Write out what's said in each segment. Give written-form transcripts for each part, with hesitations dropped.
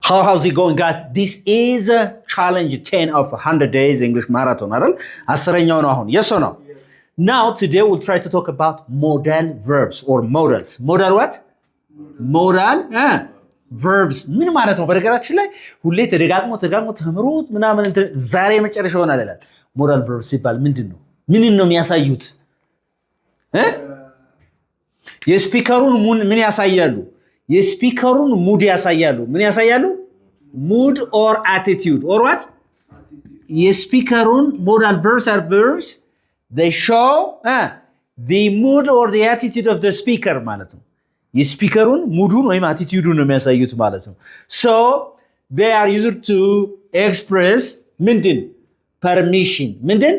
how's it going, guys? This is a challenge 10 of 100 days English marathon አይደል? አስረኛው ነው አሁን. Yes or no? Now today we'll try to talk about modal verbs or modals. Modal what? Modal verbs ምን ማለት ነው? በነገራችን ላይ ሁሌ ተደጋግሞ ተምሩት ምናምን ዛሬ መጨረሻ ሆናል ይላል። modal verbs ሲባል ምንድነው? ምንን ነው የሚያሳዩት? የስፒከሩን ምን ያሳያሉ? የስፒከሩን ሙድ ያሳያሉ። ምን ያሳያሉ? mood or attitude or what? የስፒከሩን modal verbs are verbs they show the mood or the attitude of the speaker ማለት ነው። የስፒከሩን ሙዱን ወይም አቲቲዩዱን ነው የሚያሳዩት ማለት ነው። so they are used to express ምንድን permission ምንድን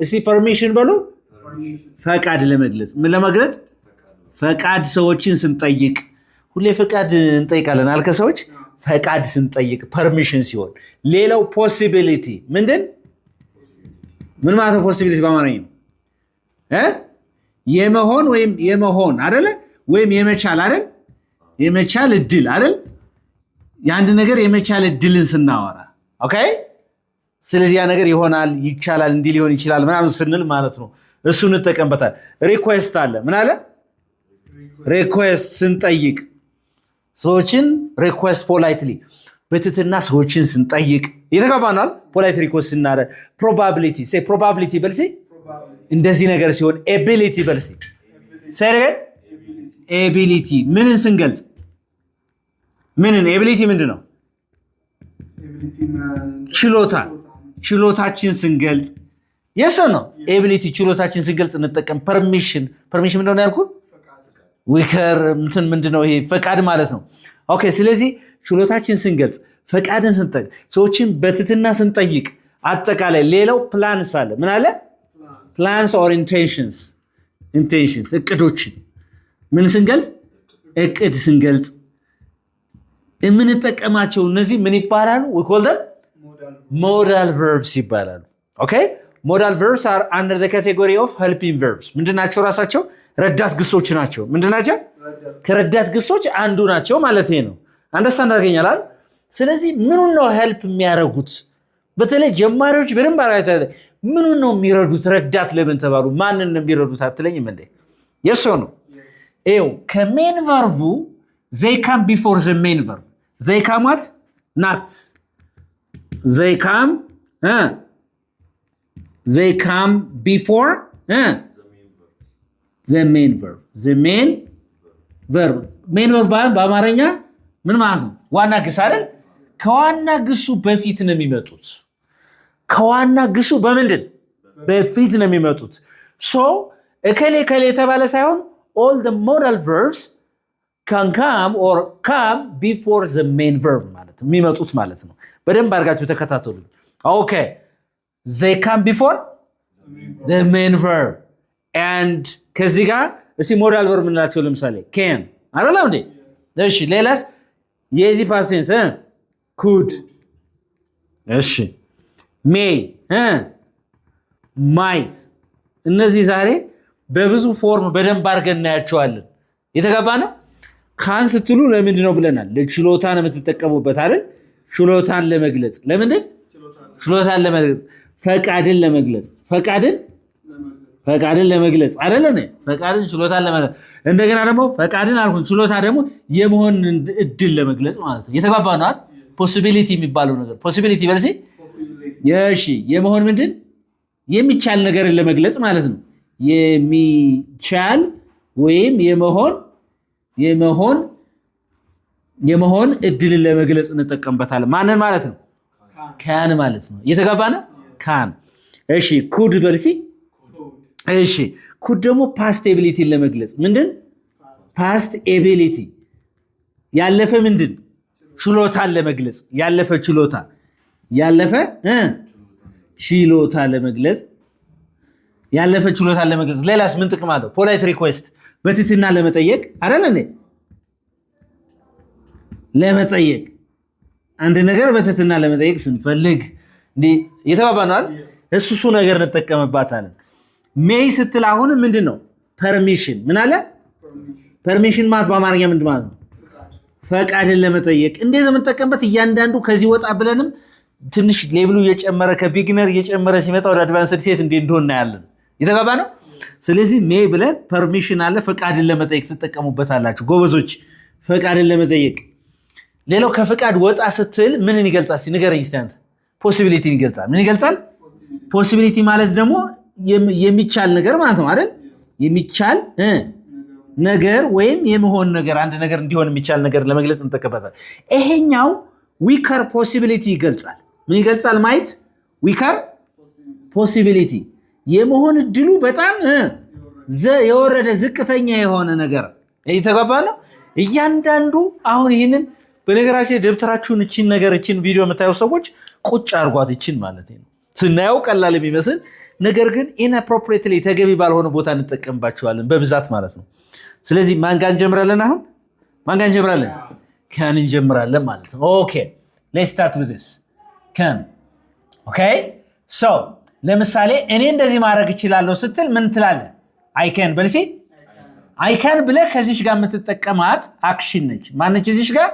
እስቲ permission በሉ ፈቃድ ለመግለጽ ምን ለመግለጽ ፈቃድ ሰዎችን ስንጠይቅ ሁሌ ፈቃድ እንጠይቃለን አልከ ሰዎች ፈቃድ ስንጠይቅ permission ሲሆን ሌላው possibility ምንድን ምን ማለት ነው possibility በአማርኛ የመሆን ወይም የመሆን አይደለ ወይም የመቻል አይደል የመቻል እድል አይደል የአንድ ነገር የመቻል እድልን ስናወራ ኦኬ ስለዚህ ያ ነገር ይሆናል ይቻላል እንዲህ ሊሆን ይችላል ምናምን ስንል ማለት ነው እሱን እንጠቀምበታል ሪኩዌስት አለ ምን አለ ሪኩዌስት ስንጠይቅ ሰዎችን ሪኩዌስት ፖላይትሊ በትህትና ሰዎችን ስንጠይቅ የተገባናል ፖላይት ሪኩዌስት ስናደርግ ፕሮባቢሊቲ ሴ ፕሮባቢሊቲ በልሲ እንደዚህ ነገር ሲሆን ኤቢሊቲ በልሲ ሰረገ ኤቢሊቲ ምንን ስንገልጽ ምንን ኤቢሊቲ ምንድነው ችሎታችን ስንገልጽ የሰው ነው ኤቢሊቲ ችሎታችን ስንገልጽ እንጠቀም permission ምንድነው ያልኩ ዊከር ምንድነው ይሄ ፈቃድ ማለት ነው ኦኬ ስለዚህ ችሎታችን ስንገልጽ ፈቃድን ስንጠይቅ ሰዎችን በትህትና ስንጠይቅ አጠቃላይ ሌላው ፕላንስ አለ ምን አለ plans or intentions እቅዶችን ምን ስንገልጽ እቅድ ስንገልጽ የምንጠቀማቸው እነዚህ ምን ይባላሉ we call them modal verbs ይባላሉ ኦኬ modal verbs are under the category of helping verbs ምንድናቸው ራሳቸው ረዳት ግሶች ናቸው ምንድናቸው ከረዳት ግሶች አንዱ ናቸው ማለት ነው አንደርስታንድ አድርገኛል ስለዚህ ምኑን ነው ሄልፕ የሚያረጉት በተለይ ጀማሪዎች በደንብ አራይታ ምኑን ነው የሚረዱት ረዳት ለምን ተባሉ ማንን ነው የሚረዱት አትለኝም እንዴ yes or no ኤው ከሜን ቨርቡ they come before the main verb they come what not they come before the main verb በአማርኛ ምን ማለት ነው ዋና ግስ አይደል ከዋና ግሱ በፊት ነው የሚመጡት ከዋና ግሱ በምንድን በፊት ነው የሚመጡት so ከሌ ተባለ ሳይሆን all the modal verbs can come or come before the main verb ማለት ነው የሚመጡት ማለት ነው በደንብ አድርጋችሁ ተከታተሉ okay they come before the main verb and ከዚህ ጋር እሺ modal verb ምንላቸው ለምሳሌ can አይደለም እንዴ እሺ ሌላስ የዚህ past tense could እሺ may might እነዚህ ዛሬ በብዙ ፎርም በደንብ አድርገን እናያቸዋለን የተገባና ካን ስትሉ ለምንድን ነው ብለናል ለችሎታ ነው የምትጠቀሙበት አይደል ችሎታን ለመግለጽ ለምንድን ችሎታን ለመግለጽ ፈቃድን ለመግለጽ ፈቃድን ለመግለጽ አይደለም ፈቃድን ችሎታን ለመግለጽ እንደገና ደግሞ ፈቃድን አልኩን ችሎታ ደግሞ የመሆን እድል ለመግለጽ ማለት ነው የተገባና ፖሲቢሊቲ የሚባለው ነገር ፖሲቢሊቲ በልሲ እሺ የመሆን ምንድን የሚቻል ነገርን ለመግለጽ ማለት ነው የሚቻል ወይም የመሆን እድልን ለመግለጽ እንጠቀምበታለን ማንን ማለት ነው ካን ማለት ነው የተገባና ካን እሺ ኩድ በልሲ እሺ ኩድ ደግሞ ፓስት ኤቢሊቲን ለመግለጽ ምንድን ፓስት ኤቢሊቲ ያለፈ ምንድን ችሎታን ለመግለጽ ያለፈ ችሎታ ለመግለጽ ያለፈ ችሎታን ለመግለጽ ሌላስ ምን ጥቅም አለው ፖላይት ሪኩዌስት በትህትና ለመጠየቅ አይደል እንዴ ለመጠየቅ አንድ ነገር በትህትና ለመጠየቅ ስንፈልግ እንዴ የተባባናል እሱ ነገር እንጠቀምባታለን ሜይ ስትል አሁን ምንድነው permission ምን አለ permission ማለት በአማርኛ ምንድን ማለት ነው ፈቃድን ለመጠየቅ እንዴት የምንጠቀምበት እያንዳንዱ ከዚህ ወጣ ብለንም ትንሽ ሌቭሉ እየጨመረ ከቢግነር እየጨመረ ሲመጣ ወደ አድቫንስድ ሴት እንዴት እንደሆነ እናያለን። የተገባ ነው። ስለዚህ ሜይ ብለን ፐርሚሽን አለ፣ ፈቃድን ለመጠየቅ ትጠቀሙበታላችሁ ጎበዞች። ፈቃድን ለመጠየቅ ሌላው ከፈቃድ ወጣ ስትል ምንን ይገልጻል? ንገረኝ እስቲ አንተ። ፖሲቢሊቲን ይገልጻል። ምን ይገልጻል? ፖሲቢሊቲ ማለት ደግሞ የሚቻል ነገር ማለት ነው አይደል? የሚቻል ነገር ወይም የመሆን ነገር፣ አንድ ነገር እንዲሆን የሚቻል ነገር ለመግለጽ እንጠቀምበታለን። ይሄኛው ዊከር ፖሲቢሊቲ ይገልጻል። ምን ይገልጻል? ማየት ዊከር ፖሲቢሊቲ የመሆን እድሉ በጣም የወረደ ዝቅተኛ የሆነ ነገር እየተገባ ነው። እያንዳንዱ አሁን ይህንን በነገራችን ደብተራችሁን እቺን ነገር እቺን ቪዲዮ የምታዩ ሰዎች ቁጭ አርጓት እቺን ማለት ነው። ስናየው ቀላል የሚመስል ነገር ግን ኢንአፕሮፕሪየትሊ ተገቢ ባልሆነ ቦታ እንጠቀምባቸዋለን በብዛት ማለት ነው። ስለዚህ ማን ጋር እንጀምራለን? አሁን ማን ጋር እንጀምራለን? ከን እንጀምራለን ማለት ነው። ኦኬ ሌትስ ስታርት ዊዝ ዲስ ከን። ኦኬ ሶ ለምሳሌ እኔ እንደዚህ ማድረግ እችላለሁ ስትል ምን ትላለህ? አይ ካን በልሲ። አይ ካን ብለህ ከዚሽ ጋር የምትጠቀማት አክሽን ነች። ማነች? እዚሽ ጋር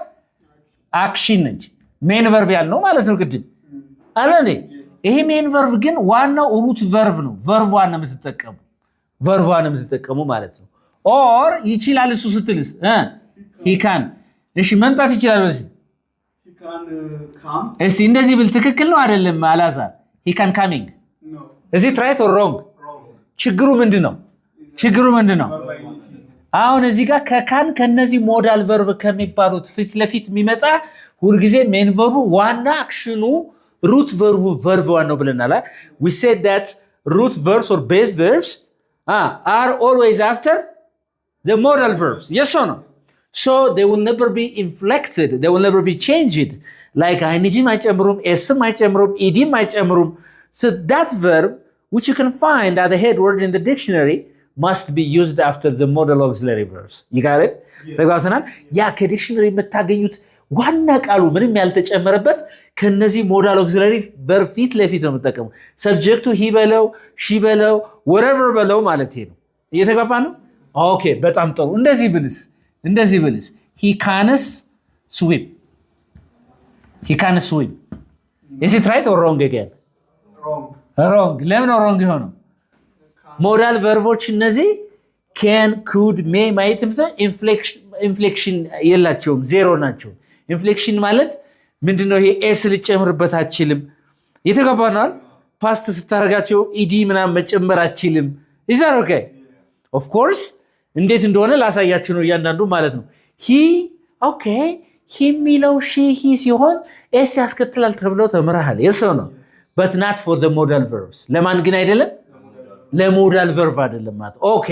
አክሽን ነች። ሜን ቨርብ ያልነው ማለት ነው ቅድም አለ እንዴ? ይሄ ሜን ቨርብ ግን ዋናው ሩት ቨርብ ነው። ቨርቧን ነው የምትጠቀሙ ማለት ነው። ኦር ይችላል እሱ ስትልስ ሂ ካን። እሺ መምጣት ይችላል በልሲ። እስቲ እንደዚህ ብል ትክክል ነው አይደለም? አላዛር ሂ ካን ካሚንግ እዚ ትራይት ኦር ሮንግ? ችግሩ ምንድነው? አሁን እዚህ ጋር ከካን ከነዚህ ሞዳል ቨርብ ከሚባሉት ፊት ለፊት የሚመጣ ሁልጊዜ ሜን ቨርቡ ዋና አክሽኑ ሩት ቨርብ ዋናው ብለናል። we said that root verbs or base verbs are always after the modal verbs. Yes or no? So they will never be inflected, they will never be changed. Like ing አይጨምሩም፣ ኤስም አይጨምሩም፣ ኢዲም አይጨምሩም። So that verb which you can find at the head word in the dictionary must be used after the modal auxiliary verbs. You got it? ተግባብተናል። ያ ከዲክሽነሪ የምታገኙት ዋና ቃሉ ምንም ያልተጨመረበት ከነዚህ ሞዳል ኦክሲለሪ ቨርብ ፊት ለፊት ነው የምጠቀመው። ሰብጀክቱ ሂ በለው ሺ በለው ወረቨር በለው ማለት ነው። እየተግባባ ነው? ኦኬ በጣም ጥሩ። እንደዚህ ብልስ ሂ ካንስ ስዊም። Is it right or wrong again? Wrong. ለምን ነው wrong የሆነው? ሞዳል ቨርቦች እነዚህ can, could, may ማየትም ሰው ኢንፍሌክሽን የላቸውም፣ ዜሮ ናቸው። ኢንፍሌክሽን ማለት ምንድነው? ይሄ ኤስ ልጨምርበት አችልም። የተገባናል። ፓስት ስታረጋቸው ኢዲ ምናምን መጨመር አችልም። is that okay? Of course እንዴት እንደሆነ ላሳያችሁ ነው እያንዳንዱ ማለት ነው። ኦኬ ሂ የሚለው ሺ ሂ ሲሆን ኤስ ያስከትላል ተብለው ተምረሃል። የሰው ነው but not for the modal verbs። ለማን ግን አይደለም? ለሞዳል ቨርብ አይደለም ማለት። ኦኬ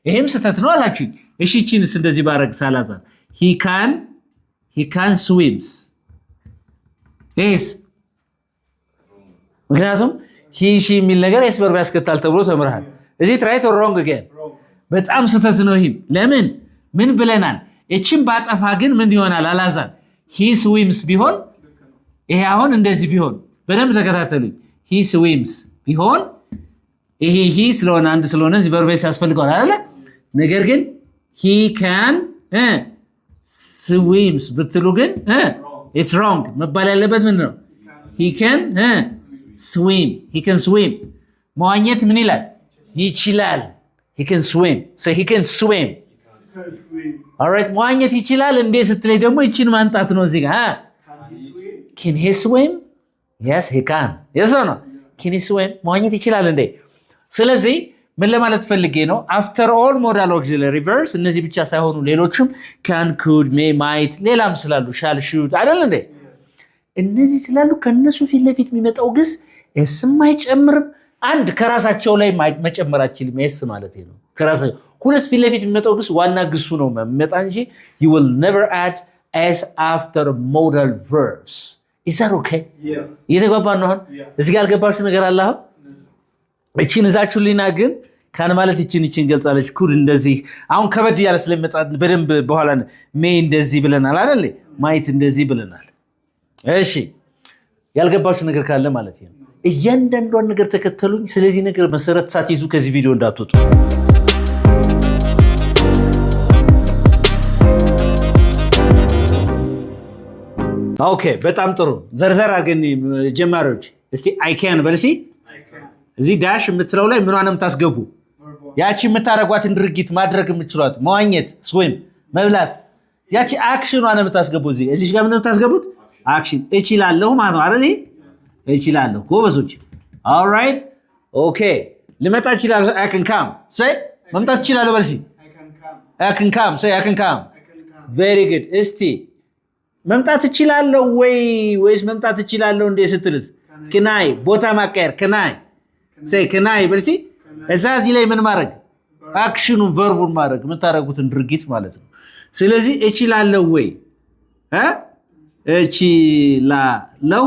ይሄም ስህተት ነው አላችሁ። እሺ ቺንስ እንደዚህ ባረግ ሳላዛር he can swims yes ምክንያቱም he she የሚል ነገር ኤስ ቨርብ ያስከትላል ተብሎ ተምረሃል። እዚህ right or wrong again? በጣም ስህተት ነው። ይሄም ለምን ምን ብለናል? እቺን ባጠፋ ግን ምን ይሆናል አላዛር? he swims ቢሆን ይሄ አሁን እንደዚህ ቢሆን በደንብ ተከታተሉኝ። he swims ቢሆን ይሄ ስለሆነ አንድ ስለሆነ እዚህ ቨርብ ያስፈልገዋል አይደለ? ነገር ግን he can swims ብትሉ ግን it's wrong። መባል ያለበት ምንድነው? he can swim መዋኘት ምን ይላል? ይችላል። he can swim all right መዋኘት ይችላል እንዴ ስትለይ ደግሞ እቺን ማንጣት ነው እዚህ ጋር can he swim? yes he can። yes or no? can he swim መዋኘት ይችላል እንዴ? ስለዚህ ምን ለማለት ፈልጌ ነው? after all modal auxiliary verbs እነዚህ ብቻ ሳይሆኑ ሌሎችም can, could, may, might ሌላም ስላሉ shall, should አይደል እንዴ? እነዚህ ስላሉ ከነሱ ፊት ለፊት የሚመጣው ግስ ኤስም አይጨምርም። አንድ ከራሳቸው ላይ መጨመር አችልም ኤስ ማለት ነው። ከራሳቸው ሁለት ፊት ለፊት የሚመጣው ግስ ዋና ግሱ ነው የሚመጣ እንጂ you will never add s after modal verbs. is that okay? yes እየተግባባን ነው አሁን? እዚህ ጋር አልገባችሁ ነገር አለ አሁን? እቺን እዛችሁልኝና ግን ካን ማለት እቺን ገልጻለች። ኩድ እንደዚህ አሁን ከበድ ያለ ስለሚመጣ በደንብ በኋላ ሜይ እንደዚህ ብለናል አይደል? ማይት እንደዚህ ብለናል። እሺ ያልገባችሁ ነገር ካለ ማለት ነው እያንዳንዷን ነገር ተከተሉኝ። ስለዚህ ነገር መሰረት ሳትይዙ ከዚህ ቪዲዮ እንዳትወጡ። ኦኬ በጣም ጥሩ ዘርዘር አድርገን ጀማሪዎች እስቲ አይ ካን በልሲ እዚህ ዳሽ የምትለው ላይ ምኗንም ታስገቡ ያቺ የምታረጓትን ድርጊት ማድረግ የምትችሏት መዋኘት ስዊም መብላት ያቺ አክሽኗን የምታስገቡ እዚህ ጋር ምንም ታስገቡት አክሽን እችላለሁ ማለት ነው አይደል እችላለሁ ጎበዞች ኦልራይት ኦኬ ልመጣ እችላለሁ I can come say መምጣት እችላለሁ በልሲ I can come say I can come very good እስቲ መምጣት እችላለሁ ወይስ መምጣት እችላለሁ እንደ ስትልስ ከናይ ቦታ ማቀየር ከናይ say ከናይ በልሲ እዚህ ላይ ምን ማድረግ አክሽኑን ቨርቡን ማድረግ የምታረጉትን ድርጊት ማለት ነው ስለዚህ እችላለሁ እችላለሁ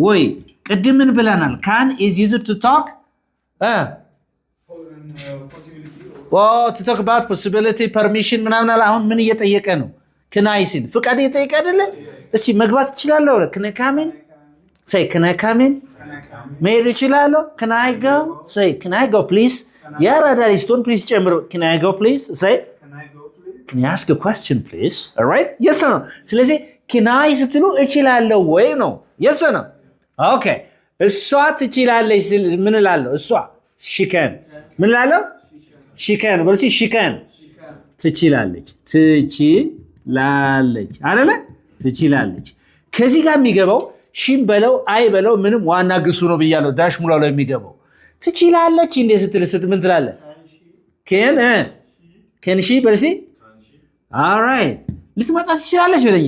ወይ ቅድም ምን ብለናል can is used to talk to talk about possibility permission ምናምን አሁን ምን እየጠየቀ ነው ከናይ ሲል ፍቃድ እየጠየቀ አይደለ እስቲ መግባት እችላለሁ can I come in say can I come in መሄድ እችላለሁ can I go say can I go please ያራዳሊስቶን please ጨምሮ can I go please say can I ask a question please all right yes or no ስለዚህ can I ስትሉ እችላለሁ ወይ ነው yes or no okay እሷ ትችላለች ምን እላለሁ እሷ she can ምን እላለሁ she can በልሲ she can ትችላለች አይደለ ትችላለች ከዚህ ጋር የሚገባው ሺም በለው አይ በለው ምንም ዋና ግሱ ነው ብያለሁ ዳሽ ሙላው ላይ የሚገባው ትችላለች እንዴ ስትል ምን ትላለህ can she በልሲ all right ልትመጣ ትችላለች በለኝ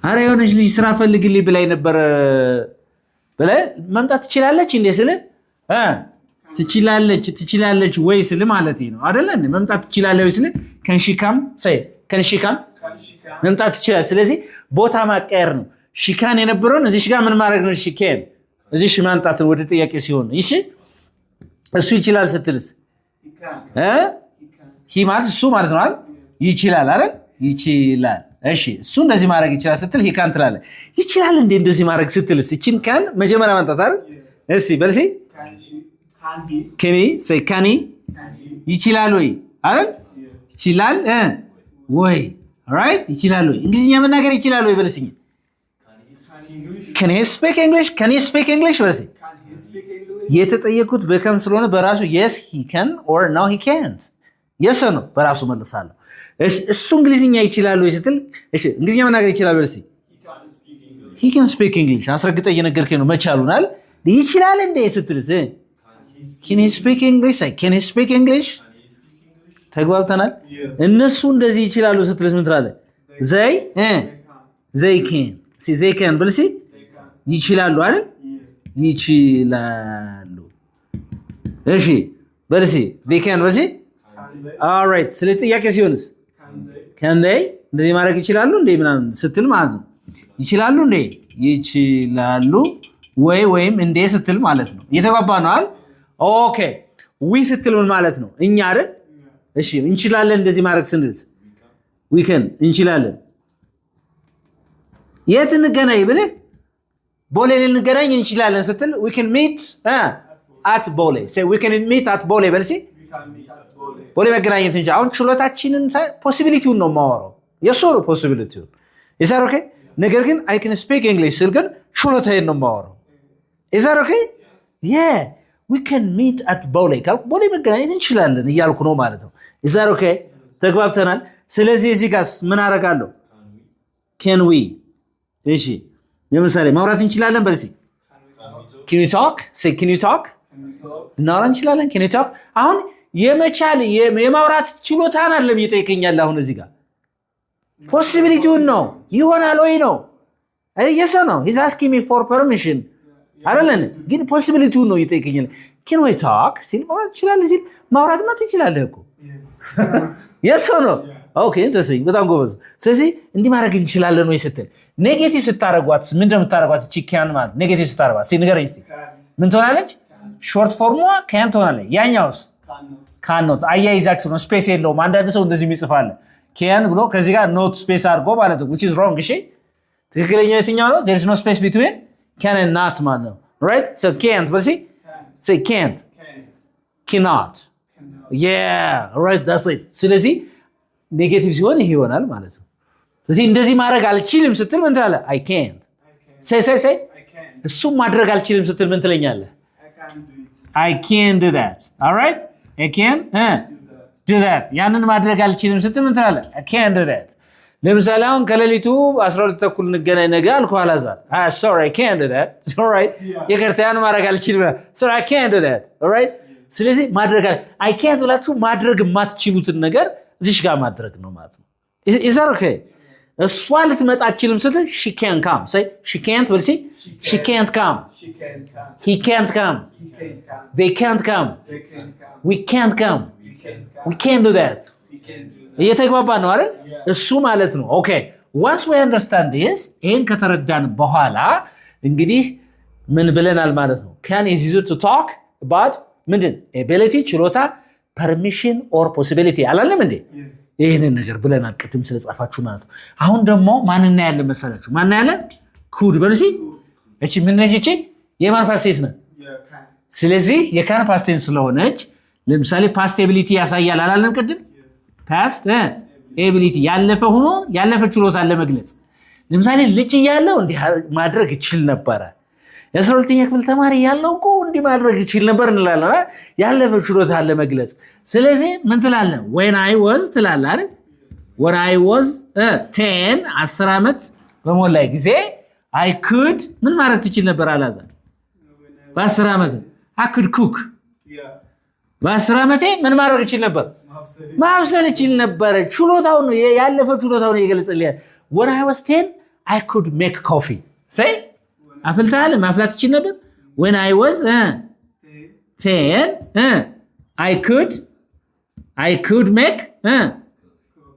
አረ የሆነች ልጅ ስራ ፈልግልኝ ብላኝ ነበር በለ መምጣት ትችላለች እንዴ ስለ ትችላለች ወይ ስለ ማለት ነው አይደለ መምጣት ትችላለች ስለ can she come say can she come መምጣት ትችላለች ስለዚህ ቦታ ማቀየር ነው she can የነበረውን እዚህ ጋር ምን ማድረግ ነው she can እዚህ ማንጣት ወደ ጥያቄ ሲሆን እሺ እሱ ይችላል ስትልስ he ማለት እሱ ማለት ነው አይደል ይችላል አይደል ይችላል እሺ እሱ እንደዚህ ማድረግ ይችላል ስትል he can ትላለህ ይችላል እንዴ እንደዚህ ማድረግ ስትልስ እቺን can መጀመሪያ ማንጣት አይደል እሺ በልሲ can he say can he ይችላል ወይ አይደል ይችላል ወይ alright ይችላል ወይ እንግሊዝኛ መናገር ይችላል ወይ በልሲኝ can he speak english በልሲ የተጠየቁት በከን ስለሆነ በራሱ yes he can or no he can't yes or no በራሱ መልሳለሁ እሱ እንግሊዝኛ ይችላል ወይ ስትል እሺ እንግሊዝኛ መናገር ይችላል በልሲ he can speak english አስረግጠ እየነገርከኝ ነው መቻሉናል ይችላል እንዴ ስትልስ can he speak english ተግባብተናል እነሱ እንደዚህ ይችላሉ ስትልስ ምን ትላለህ they can በልሲ ይችላሉ አይደል ይችላሉ እሺ በልሲ they can በልሲ all right ስለ ጥያቄ ሲሆንስ can they እንደዚህ ማድረግ ይችላሉ እንዴ ምናምን ስትል ማለት ነው ይችላሉ እንዴ ይችላሉ ወይም እንዴ ስትል ማለት ነው እየተባባ ነው አይደል ኦኬ we ስትል ምን ማለት ነው እኛ አይደል እሺ እንችላለን እንደዚህ ማድረግ ስንልስ we can እንችላለን የት እንገናኝ ብለህ ቦሌ ልንገናኝ እንችላለን ስትል we can meet at ቦሌ say we can meet at ቦሌ በልሲ ቦሌ መገናኘት እንጂ አሁን ችሎታችንን ፖሲቢሊቲውን ነው ማወራው የሶሎ ፖሲቢሊቲውን is that okay ነገር ግን I can speak English ስል ግን ችሎታዬን ነው ማወራው is that okay yeah we can meet at ቦሌ ቦሌ መገናኘት እንችላለን እያልኩ ነው ማለት ነው is that okay ተግባብተናል ስለዚህ እዚህ ጋር ምን አደርጋለሁ can we እሺ ለምሳሌ ማውራት እንችላለን በልሲ can you talk say can you talk እናወራ እንችላለን can you talk አሁን የመቻል የማውራት ችሎታን አይደለም እየጠየቀኛል አሁን እዚህ ጋር ፖሲቢሊቲውን ነው ይሆናል ወይ ነው yes or no he's asking me for permission አይደለም ግን ፖሲቢሊቲውን ነው እየጠየቀኛል can we talk ሲል ማውራት ይችላል ሲል ማውራትማ ትችላለህ እኮ yes or no okay interesting በጣም ጎበዝ ስለዚህ እንዲህ ማድረግ እንችላለን ወይ ስትል ኔጌቲቭ ስታረጓት ምንድነው የምታረጓት እቺ can ማለት ኔጌቲቭ ስታረጓት ሲንገረኝ እስቲ ምን ትሆናለች ሾርት ፎርሟ can ትሆናለች ያኛውስ cannot አያይዛችሁ ነው ስፔስ የለውም አንዳንድ ሰው እንደዚህ ይጽፋል can ብሎ ከዚህ ጋር ኖት ስፔስ አድርጎ ማለት ነው which is wrong እሺ ትክክለኛ የትኛው ነው there is no space between can and not ማለት ነው right so can't but see say can't cannot yeah right that's it ስለዚህ ኔጌቲቭ ሲሆን ይሄ ይሆናል ማለት ነው። ስለዚህ እንደዚህ ማድረግ አልችልም ስትል ምን ትላለህ? I can't say እሱም ማድረግ አልችልም ስትል ምን ትለኛለህ? I can't do that. All right? I can't do that. ያንን ማድረግ አልችልም ስትል ምን ትላለህ? I can't do that. ለምሳሌ አሁን ከሌሊቱ 12 ተኩል እንገናኝ ነገ አልኩህ አላዛር። Sorry, I can't do that. All right? ይቅርታ ያን ማድረግ አልችልም። Sorry, I can't do that. All right? ስለዚህ ማድረግ I can't ብላችሁ ማድረግ የማትችሉትን ነገር እዚህ ጋር ማድረግ ነው ማለት ነው። Is that okay? እሷ ልትመጣ አትችልም ስትል she can't come. Say she can't will see she can't come. He can't come. They can't come. We can't come. We can't do that. እየተግባባ ነው አይደል? እሱ ማለት ነው። ኦኬ once we understand this ይሄን ከተረዳን በኋላ እንግዲህ ምን ብለናል ማለት ነው? can is used to talk about ምንድን ability ችሎታ permission or possibility አላለም እንዴ? ይሄንን ነገር ብለናል ቅድም ስለጻፋችሁ ማለት ነው። አሁን ደግሞ ማን እናያለን መሰላችሁ? ማን እናያለን? could በልሲ እቺ ምን ነች? እቺ የማን ፓስት ቴንስ ነው? ስለዚህ የካን ፓስት ቴንስ ስለሆነች ለምሳሌ ፓስት ኤቢሊቲ ያሳያል አላለም ቅድም? ፓስት ኤቢሊቲ ያለፈ ሆኖ ያለፈ ችሎታ ለመግለጽ ለምሳሌ ልጅ እያለሁ እንዲህ ማድረግ ይችል ነበረ። የ12ኛ ክፍል ተማሪ ያለው እኮ እንዲህ ማድረግ ይችል ነበር እንላለን። ያለፈ ችሎታ ለመግለጽ ስለዚህ ምን ትላለህ? when I was ትላለህ አይደል? when I was 10 10 ዓመት በሞላኝ ጊዜ I could ምን ማድረግ ትችል ነበር አላዛር? በ10 ዓመት I could cook በ10 ዓመቴ ምን ማድረግ ይችል ነበር? ማብሰል ይችል ነበር። ችሎታው ነው ያለፈ ችሎታው ነው የገለጸልኝ። when I was 10 I could make coffee say አፍልታል ማፍላት ይችል ነበር። when I was 10 I could make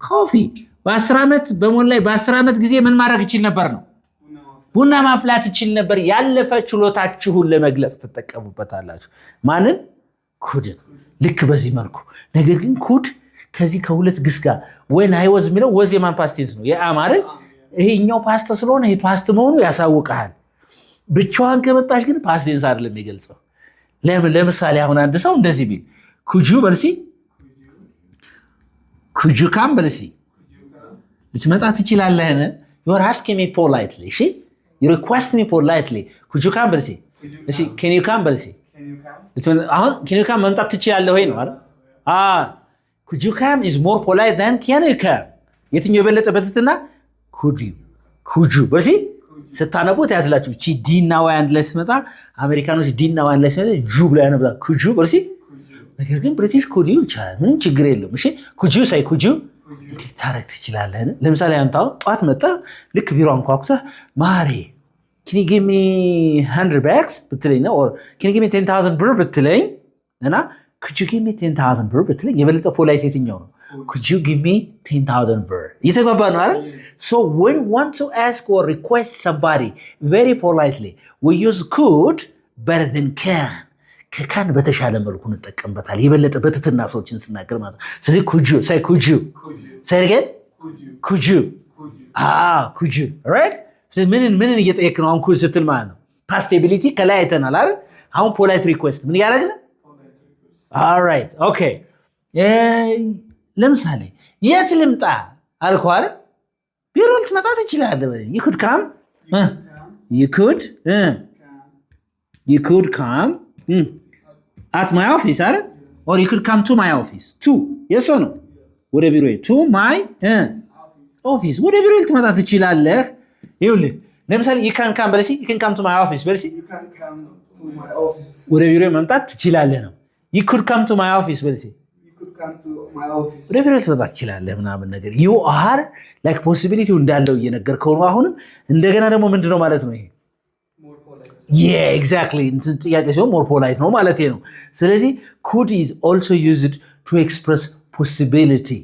coffee በ10 ዓመት በሞላኝ በ10 ዓመት ጊዜ ምን ማድረግ ይችል ነበር ነው? ቡና ማፍላት ይችል ነበር። ያለፈ ችሎታችሁን ለመግለጽ ተጠቀሙበታላችሁ። ማንን? ኩድን። ልክ በዚህ መልኩ ነገር ግን ኩድ ከዚህ ከሁለት ግስ ጋር when I was የሚለው was የማን ፓስት ቴንስ ነው? የአም አይደል? ይሄኛው ፓስት ስለሆነ ይሄ ፓስት መሆኑ ያሳውቃል። ብቻዋን ከመጣች ግን ፓስት ቴንስ አይደለም የሚገልጸው። ለምሳሌ አሁን አንድ ሰው እንደዚህ ቢል ኩጁ በልሲ ኩጁ ካም በልሲ ልትመጣ ትችላለህ? you are asking me politely እሺ you request me politely ኩጁ ካም በልሲ እሺ can you come በልሲ አሁን can you come መምጣት ትችላለህ ወይ ነው አይደል? could you come is more polite than can you come የትኛው የበለጠ በትትና could you በልሲ ስታነቡት ያትላችሁ እቺ ዲ እና ዋይ አንድ ላይ ሲመጣ አሜሪካኖች ዲ እና ዋይ አንድ ላይ ሲመጣ ጁ ብለው ያነብታል ኩጁ በርሲ። ነገር ግን ብሪቲሽ ኩጁ ይቻላል ምንም ችግር የለውም። እሺ ኩጁ ሳይ ኩጁ ታረክ ትችላለህ። ለምሳሌ አንተው ጧት መጣ ልክ ቢሮ አንኳኩተህ ማሬ can you give me 100 bucks ብትለኝ ነው or can you give me 10,000 ብር ብትለኝ እና could you give me 10,000 ብር ብትለኝ የበለጠ ፖላይት የትኛው ነው? could you give me 10,000 ብር እየተግባባ ነው አይደል? so when we want to ask or request somebody very politely we use could better than can በተሻለ መልኩ እንጠቀምበታል። የበለጠ በትትና ሰዎችን ስናገር ማለት ነው። ስለዚህ could you say could you say again could you right? ስለዚህ ምን እየጠየቅ ነው አሁን could ስትል ማለት ነው? past ability ከላይ አይተናል አይደል? አሁን polite request ምን ያደርግና all right okay ለምሳሌ የት ልምጣ አልኩህ አይደል? ቢሮ ልትመጣ ትችላለህ። you could come at my office አይደል? or you could come to my office to yes or no ወደ ቢሮ to my office ወደ ቢሮ ልትመጣ ትችላለህ። ይኸውልህ ለምሳሌ you can come በልሲ you can come to my office በልሲ ወደ ቢሮ መምጣት ትችላለህ ነው። you could come to my office በልሲ ወደ ቢሮ ልትመጣ ትችላለህ ምናምን ነገር you are like possibility እንዳለው እየነገርከው ነው። አሁንም እንደገና ደግሞ ምንድነው ማለት ነው ይሄ yeah exactly ጥያቄ ሲሆን more polite ነው ማለት ነው። ስለዚህ could is also used to express possibility.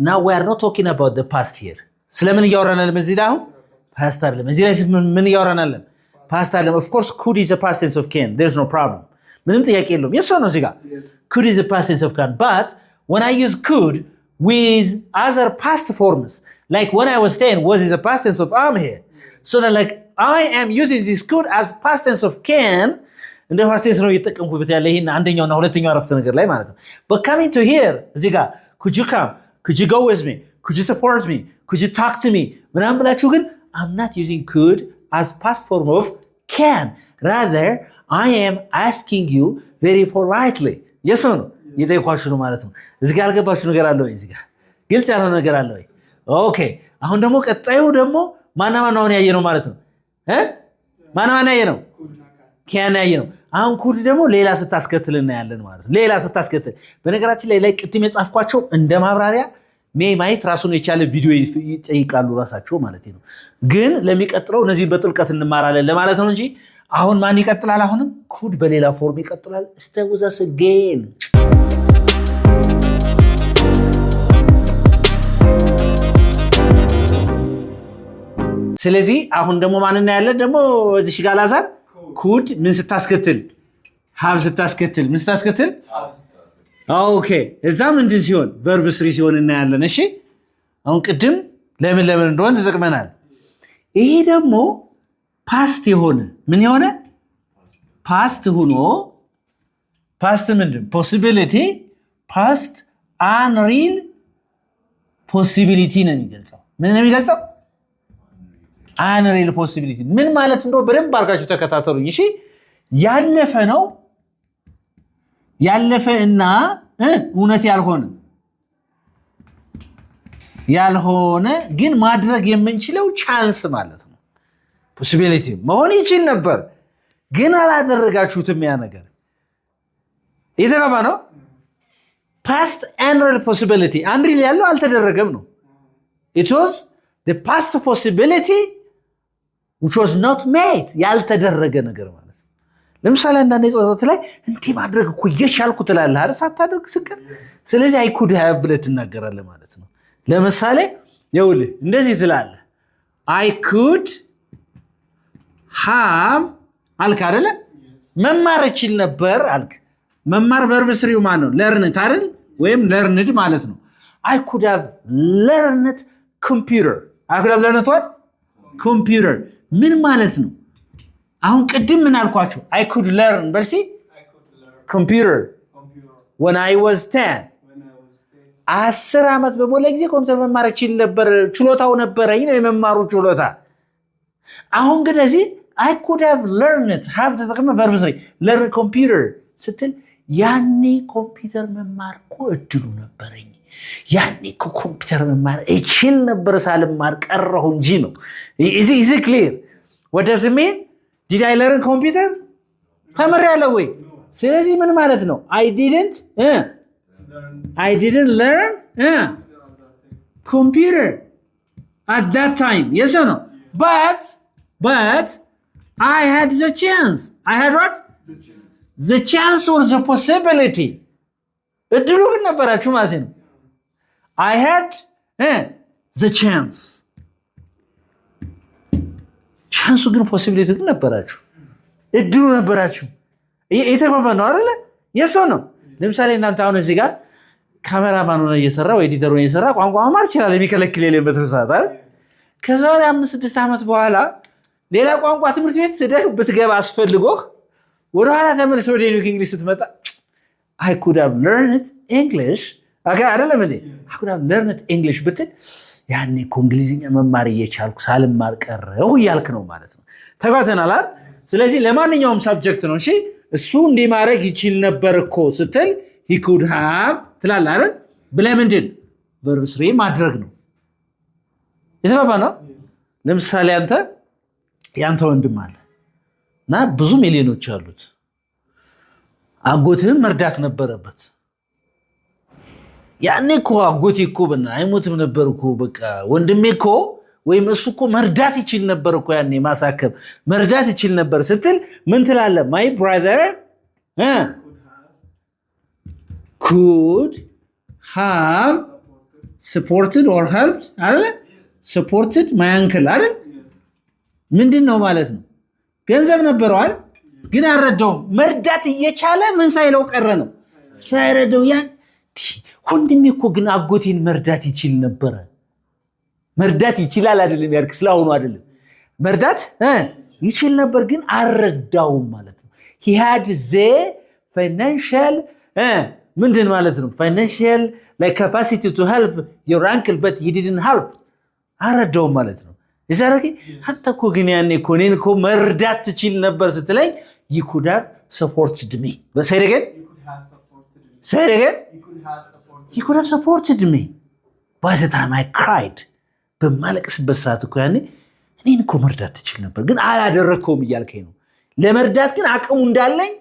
now we are not talking about the past here. ስለምን እያወራናል በዚህ ላይ? አሁን past አይደለም እዚህ ላይ ምን እያወራናል? past አይደለም። of course could is a past tense of can, there's no problem ምንም ጥያቄ የለውም። yes or no እዚህ ጋር could is a past tense of can, but when I use could with other past forms like when I was 10 was is a past tense of am here, so that like I am using this could as past tense of can እንደ past tense ነው እየተጠቀምኩበት ያለ ይሄን አንደኛውና ሁለተኛው አረፍተ ነገር ላይ ማለት ነው። but coming to here እዚህ ጋር could you come could you go with me could you support me could you talk to me ምናምን ብላችሁ ግን I'm not using could as past form of can rather I am asking you very politely yes or no እየጠየኳችሁ ነው ማለት ነው እዚህ ጋር አልገባችሁ ነገር አለ ወይ እዚህ ጋር ግልጽ ያልሆነ ነገር አለ ወይ ኦኬ አሁን ደግሞ ቀጣዩ ደግሞ ማናማናውን ያየ ነው ማለት ነው ማናማና ያየ ነው can ያየ ነው አሁን ኩድ ደግሞ ሌላ ስታስከትል እናያለን ማለት ነው ሌላ ስታስከትል በነገራችን ላይ ቅድም የጻፍኳቸው እንደ ማብራሪያ ማየት ራሱን የቻለ ቪዲዮ ይጠይቃሉ ራሳቸው ማለት ነው ግን ለሚቀጥለው እነዚህ በጥልቀት እንማራለን ለማለት ነው እንጂ አሁን ማን ይቀጥላል አሁንም ኩድ በሌላ ፎርም ይቀጥላል stay with us again ስለዚህ አሁን ደግሞ ማን እናያለን ደግሞ እዚህ ጋር ላዛር ኩድ ምን ስታስከትል have ስታስከትል ምን ስታስከትል ኦኬ እዛ ምንድን ሲሆን verb 3 ሲሆን እናያለን እሺ አሁን ቅድም ለምን እንደሆነ ተጠቅመናል ይሄ ደግሞ ፓስት የሆነ ምን የሆነ ፓስት ሆኖ ፓስት ምንድን possibility past unreal possibility ነው የሚገልጸው ምን ነው የሚገልጸው unreal possibility ምን ማለት እንደው በደንብ አርጋችሁ ተከታተሉኝ እሺ ያለፈ ነው ያለፈና እውነት ያልሆነ ግን ማድረግ የምንችለው ቻንስ ማለት ነው possibility መሆን ይችል ነበር ግን አላደረጋችሁትም ያ ነገር የተገባ ነው past unreal possibility unreal ያለው አልተደረገም ነው it was the past possibility which was not made ያልተደረገ ነገር ማለት ነው ለምሳሌ አንዳንድ የጸጸት ላይ እንዲህ ማድረግ እኮ እየቻልኩ ትላለህ አይደል ሳታደርግ ስቀር ስለዚህ I could have ብለህ ትናገራለህ ማለት ነው ለምሳሌ ይኸውልህ እንደዚህ ትላለህ I could have አልክ አይደል መማር እችል ነበር አልክ መማር verb 3 ማለት ነው learn አይደል ወይም learned ማለት ነው I could have learned computer I could have learned what computer ምን ማለት ነው አሁን ቅድም ምን አልኳችሁ I could learn በርሲ computer when I was 10 10 አመት በሞላ ጊዜ ኮምፒውተር መማር እችል ነበር ችሎታው ነበረኝ ነው የመማሩ ችሎታ አሁን ግን እዚህ I could have learned have ተጠቅመ verb 3 learn computer ስትል ያኔ ኮምፒውተር መማር እኮ እድሉ ነበረኝ ያኔ ኮምፒውተር መማር እችል ነበር ሳልማር ቀረሁ እንጂ ነው is it clear what does it mean did I learn computer ተመሪያለሁ ወይ ስለዚህ ምን ማለት ነው I didn't learn computer at that time yes or no but I had the chance I had what the chance or the possibility እድሉ ግን ነበራችሁ ማለት ነው I had the chance ግን possibility ግን ነበራችሁ እድሉ ነበራችሁ የተቆፈነ ነው አይደል የሰው ነው ለምሳሌ እናንተ አሁን እዚህ ጋር ካሜራማኑ ነው እየሰራ ወይ ኤዲተሩ ነው እየሰራ ቋንቋ ማር ይችላል የሚከለክል የለም በተሳታ ከዛ 5-6 አመት በኋላ ሌላ ቋንቋ ትምህርት ቤት ትደህ ብትገባ አስፈልጎህ ወደ ኋላ ተመልሰህ ወደ እንግሊዝ ስትመጣ I could have learned English አይደለም እንዴ I could have learned English ብትል ያኔ እንግሊዝኛ መማር እየቻልኩ ሳልማር ቀረሁ ያልክ ነው ማለት ነው ተጓተናል አይደል ስለዚህ ለማንኛውም ሰብጀክት ነው እሺ እሱ እንዲህ ማድረግ ይችል ነበር እኮ ስትል he could have ትላለህ አይደል ብለህ ምንድን verb 3 ማድረግ ነው የተባባ ነው ለምሳሌ ያንተ ወንድም አለ እና ብዙ ሚሊዮኖች አሉት አጎትህም መርዳት ነበረበት ያኔ እኮ አጎቴ እኮ በእና አይሞትም ነበር እኮ በቃ ወንድሜ እኮ ወይም እሱ እኮ መርዳት ይችል ነበር እኮ ያኔ ማሳከብ መርዳት ይችል ነበር ስትል ምን ትላለህ my brother could have supported or helped አይደል supported my uncle አይደል ምንድነው ማለት ነው ገንዘብ ነበረው አይደል ግን አረዳው መርዳት እየቻለ ምን ሳይለው ቀረ ነው ሳይረዳው ያን ወንድሜ እኮ ግን አጎቴን መርዳት ይችል ነበር መርዳት ይችላል አይደለም ያልክ ስላውኑ አይደለም መርዳት ይችል ነበር ግን አረዳው ማለት ነው he had the financial ምንድን ማለት ነው? ፋይናንሺያል like capacity to help your uncle but he didn't help አረዳውም ማለት ነው። ይዛረኪ አንተ እኮ ግን ያኔ እኮ እኔን እኮ መርዳት ትችል ነበር ስትለኝ you could have supported me say it again you could have supported me by the time I cried በማለቅስበት ሰዓት እኮ ያኔ እኔን እኮ መርዳት ትችል ነበር ግን አላደረከውም እያልከኝ ነው። ለመርዳት ግን አቅሙ እንዳለኝ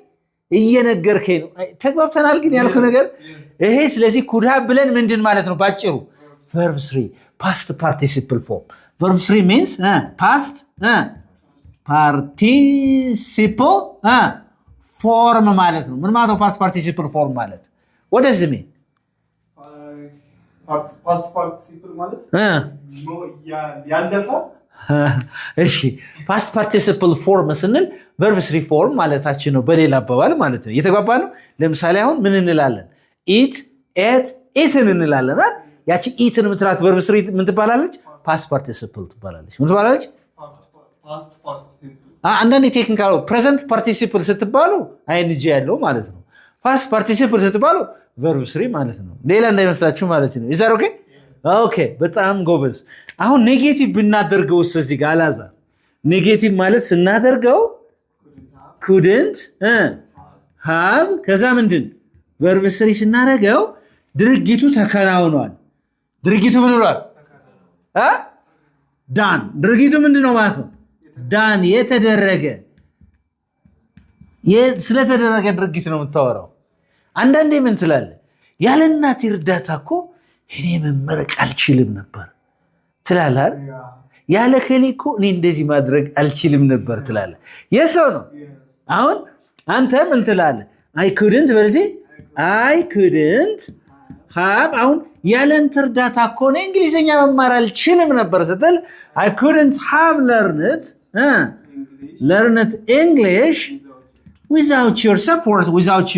እየነገርከኝ ነው። ተግባብተናል ግን ያልከው ነገር ይሄ ስለዚህ could have ብለን ምንድን ማለት ነው ባጭሩ verb 3 past participle form verb 3 means past participle form ማለት ነው። ምን ማለት ነው past participle form ማለት? what does it mean? past participle ማለት ያለፈ እሺ past participle form ስንል verb 3 form ማለታችን ነው በሌላ አባባል ማለት ነው። እየተግባባ ነው። ለምሳሌ አሁን ምን እንላለን? eat ate eaten እንላለን አይደል? ያቺ eaten የምትላት verb 3 ምን ትባላለች? past participle ትባላለች። ምን ትባላለች? past participle አንዳንዴ ቴክኒካል present participle ስትባሉ ing ያለው ማለት ነው። past participle ስትባሉ verb 3 ማለት ነው። ሌላ እንዳይመስላችሁ ማለት ነው። is that okay? ኦኬ በጣም ጎበዝ። አሁን ኔጌቲቭ ብናደርገው እዚህ ጋር አላዛር ኔጌቲቭ ማለት ስናደርገው couldn't have ከዛ ምንድን verb 3 ስናደርገው ድርጊቱ ተከናውኗል። ድርጊቱ ምን ብሏል? ዳን ድርጊቱ ምንድነው ማለት ነው? ዳን የተደረገ ስለተደረገ ድርጊት ነው የምታወራው። አንዳንዴ ምን ትላለህ? ያለ እናቴ እርዳታ እኮ እኔ መመረቅ አልችልም ነበር ትላለህ። ያለ ከሌ እኮ እኔ እንደዚህ ማድረግ አልችልም ነበር ትላለህ። የሰው ነው። አሁን አንተ ምን ትላለህ? I couldn't በዚህ I couldn't have አሁን ያለ እንት እርዳታ እኮ እኔ እንግሊዝኛ መማር አልችልም ነበር ስትል I couldn't have learned English without your support without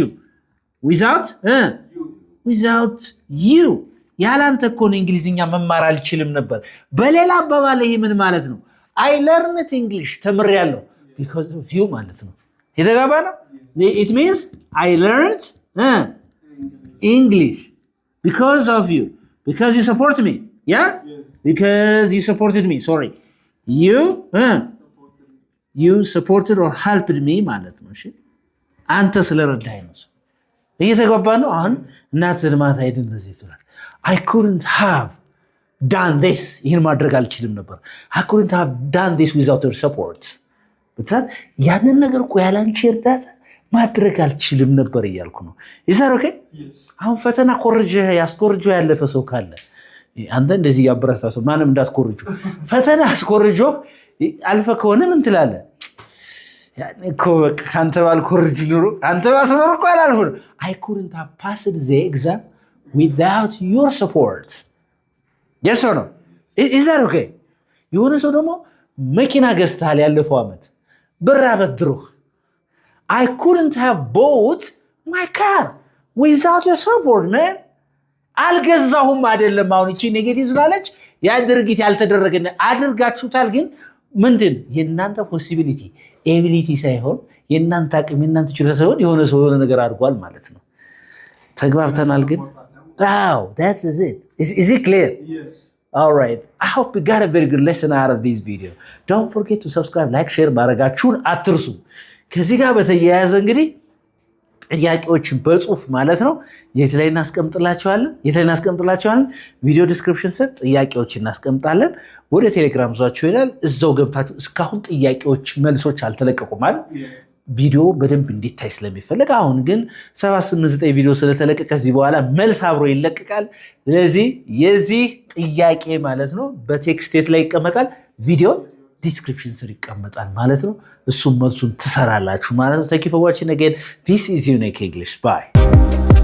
you ያላንተ እኮ ነው እንግሊዝኛ መማር አልችልም ነበር። በሌላ አባባል ይሄ ምን ማለት ነው? I learned English ተምሬያለሁ because of you ማለት ነው። የተጋባ ነው። it means I learned English because of you because you support me yeah because you supported me sorry you supported or helped me ማለት ነው። እሺ አንተ ስለረዳኸኝ ነው። እየተጋባ ነው። አሁን እናትህ ማታ ሄደን እንደዚህ ትላለህ I couldn't have done this ይህን ማድረግ አልችልም ነበር I couldn't have done this without your support በትራት ያንን ነገር እኮ ያላንቺ እርዳታ ማድረግ አልችልም ነበር እያልኩ ነው። ይሳር ኦኬ አሁን ፈተና ኮርጀ ያስኮርጆ ያለፈ ሰው ካለ አንተ እንደዚህ ያበረታቱ ማንም እንዳትኮርጆ ፈተና አስኮርጆ አልፈ ከሆነ ምን ትላለህ? ያኔ እኮ ካንተ ባልኮርጅ ኑሮ አንተ ባልኖር እኮ አላልኩ I couldn't have passed the exam without your support yes or no is that okay? የሆነ ሰው ደግሞ መኪና ገዝተሃል ያለፈው አመት ብር አበድሩህ I couldn't have bought my car without your support man አልገዛሁም አይደለም። አሁን እቺ ኔጌቲቭ ስላለች ያ ድርጊት ያልተደረገ አድርጋችሁታል ግን ምንድን የእናንተ ፖሲቢሊቲ ኤቢሊቲ ሳይሆን የእናንተ አቅም የእናንተ ችሎታ ሳይሆን የሆነ ሰው የሆነ ነገር አድርጓል ማለት ነው። ተግባብተናል ግን wow that is it is it clear? yes all right I hope you got a very good lesson out of this video. Don't forget to subscribe like share ማድረጋችሁን አትርሱ። ከዚህ ጋር በተያያዘ እንግዲህ ጥያቄዎችን በጽሁፍ ማለት ነው የት ላይ እናስቀምጥላችኋለን ቪዲዮ ዲስክሪፕሽን ሰጥ ጥያቄዎችን እናስቀምጣለን። ወደ ቴሌግራም ዟችሁ ይላል እዛው ገብታችሁ እስካሁን ጥያቄዎች መልሶች አልተለቀቁም አይደል? ቪዲዮ በደንብ እንዲታይ ስለሚፈልግ አሁን ግን 789 ቪዲዮ ስለተለቀቀ ከዚህ በኋላ መልስ አብሮ ይለቀቃል። ስለዚህ የዚህ ጥያቄ ማለት ነው በቴክስት የት ላይ ይቀመጣል? ቪዲዮ ዲስክሪፕሽን ስር ይቀመጣል ማለት ነው። እሱም መልሱን ትሰራላችሁ ማለት ነው። Thank you for watching again. This is Unique English. Bye.